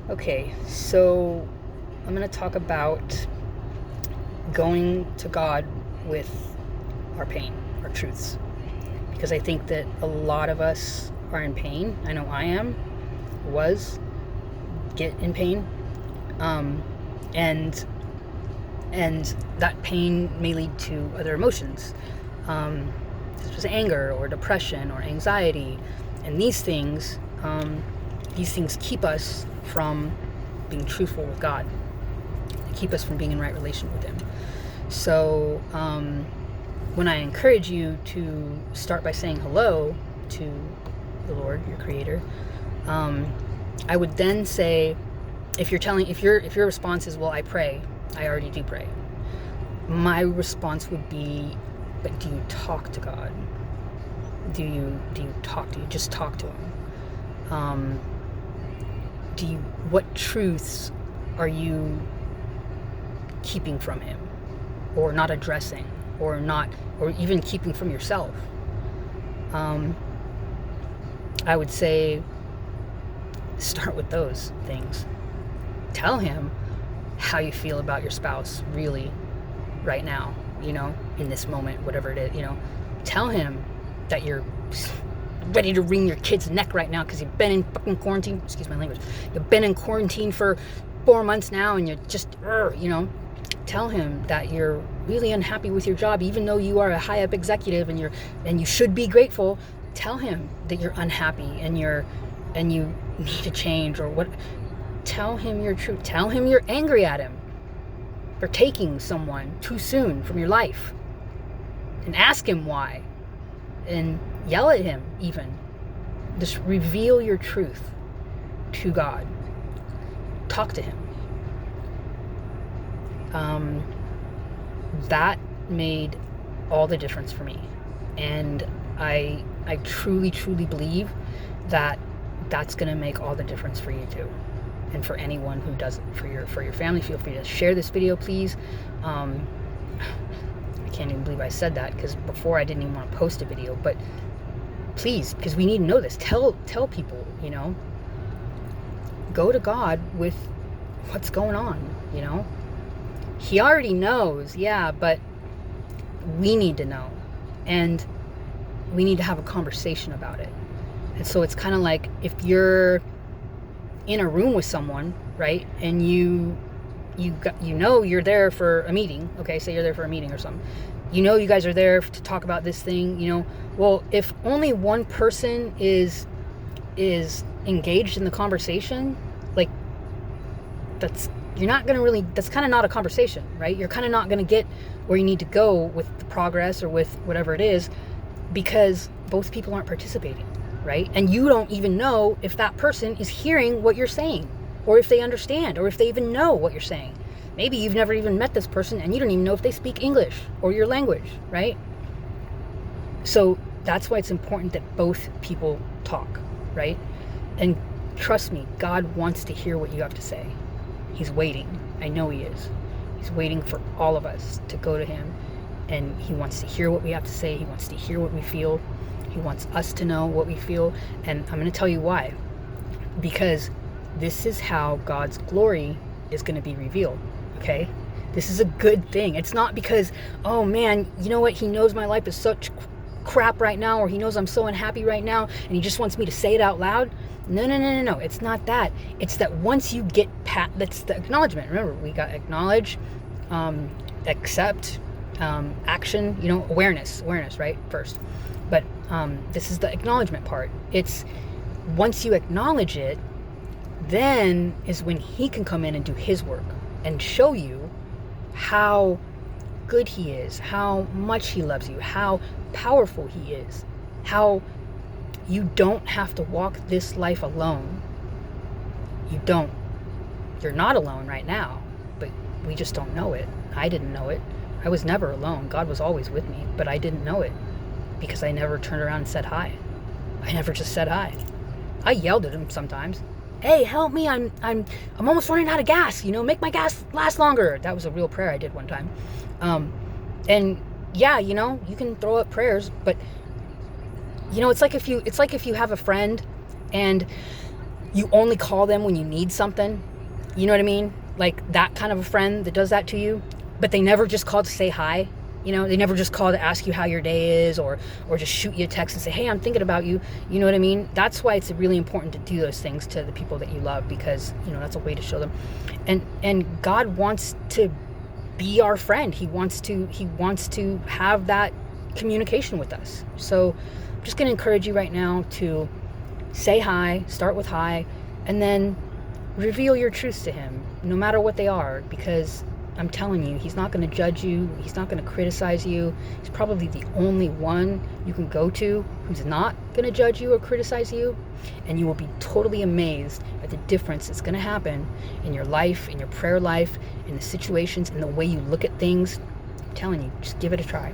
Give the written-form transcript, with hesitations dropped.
Okay, so I'm going to talk about going to God with our pain, our truths. Because I think that a lot of us are in pain. I know I am, get in pain. Um, and and that pain may lead to other emotions, um, such as anger or depression or anxiety. And these things keep us from being truthful with God. They keep us from being in right relation with Him. So when I encourage you to start by saying hello to the Lord, your Creator, I would then say, if your response is, well, I pray, I already do pray. My response would be, but do you talk to God? Do you just talk to Him? What truths are you keeping from Him, or not addressing, or even keeping from yourself? I would say start with those things. Tell Him how you feel about your spouse, really, right now, in this moment, whatever it is, tell Him that you're ready to wring your kid's neck right now because you've been in fucking quarantine. Excuse my language. You've been in quarantine for 4 months now, and you're just, tell Him that you're really unhappy with your job, even though you are a high up executive and you should be grateful. Tell Him that you're unhappy and you need to change, or what. Tell Him your truth. Tell Him you're angry at Him for taking someone too soon from your life, and ask Him why, and yell at Him even. Just reveal your truth to God. Talk to Him. That made all the difference for me, and I truly believe that that's going to make all the difference for you too, and for anyone who does it, for your family. Feel free to share this video, please. I can't even believe I said that, because before I didn't even want to post a video, but please, because we need to know this. Tell people, go to God with what's going on. He already knows, yeah, but we need to know, and we need to have a conversation about it. And so it's kind of like, if you're in a room with someone, right, and you're there for a meeting. Okay, say you're there for a meeting or something. You guys are there to talk about this thing. Well, if only one person is engaged in the conversation, like, that's kind of not a conversation, right? You're kind of not going to get where you need to go with the progress or with whatever it is, because both people aren't participating, right? And you don't even know if that person is hearing what you're saying, or if they understand, or if they even know what you're saying. Maybe you've never even met this person and you don't even know if they speak English or your language, right? So that's why it's important that both people talk, right? And trust me, God wants to hear what you have to say. He's waiting. I know He is. He's waiting for all of us to go to Him, and He wants to hear what we have to say. He wants to hear what we feel. He wants us to know what we feel. And I'm going to tell you why. Because this is how God's glory is going to be revealed, okay? This is a good thing. It's not because, oh man, you know what? He knows my life is such crap right now, or He knows I'm so unhappy right now, and He just wants me to say it out loud. No. It's not that. It's that once you get that's the acknowledgement. Remember, we got acknowledge, accept, action, awareness, right? First. But this is the acknowledgement part. It's once you acknowledge it, then is when He can come in and do His work and show you how good He is, how much He loves you, how powerful He is, how you don't have to walk this life alone. You don't. You're not alone right now, but we just don't know it. I didn't know it. I was never alone. God was always with me, but I didn't know it, because I never turned around and said hi. I never just said hi. I yelled at Him sometimes. Hey, help me! I'm almost running out of gas. Make my gas last longer. That was a real prayer I did one time. And yeah, you can throw up prayers, but it's like if you have a friend, and you only call them when you need something. You know what I mean? Like that kind of a friend that does that to you, but they never just call to say hi. You know, they never just call to ask you how your day is, or just shoot you a text and say, hey, I'm thinking about you. You know what I mean? That's why it's really important to do those things to the people that you love, because, you know, that's a way to show them. And God wants to be our friend. He wants to have that communication with us. So I'm just going to encourage you right now to say hi, start with hi, and then reveal your truths to him, no matter what they are, because I'm telling you, he's not going to judge you. He's not going to criticize you. He's probably the only one you can go to who's not going to judge you or criticize you. And you will be totally amazed at the difference that's going to happen in your life, in your prayer life, in the situations, in the way you look at things. I'm telling you, just give it a try.